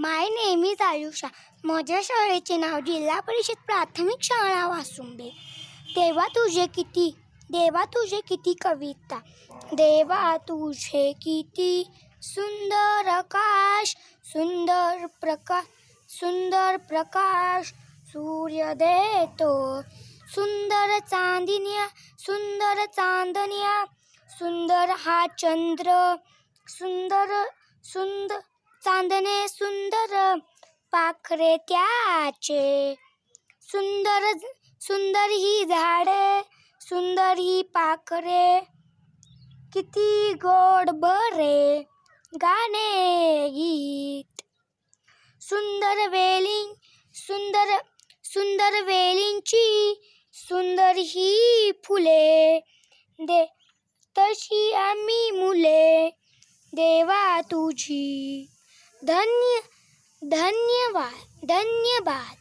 My name is Ayusha. माझ्या शाळेचे नाव जिल्हा परिषद प्राथमिक शाळा वासुंबे. देवा तुझे किती कविता, देवा तुझे किती सुंदर आकाश, सुंदर प्रकाश सूर्य देतो, सुंदर चांदण्या, सुंदर हा चंद्र, सुंदर चांदणे, सुंदर पाखरे त्याचे, सुंदर ही झाडे, सुंदर ही पाखरे, किती गोड बरे गाणे गीत, सुंदर वेलींची, सुंदर ही फुले, तशी आम्ही मुले, देवा तुझी धन्यवाद.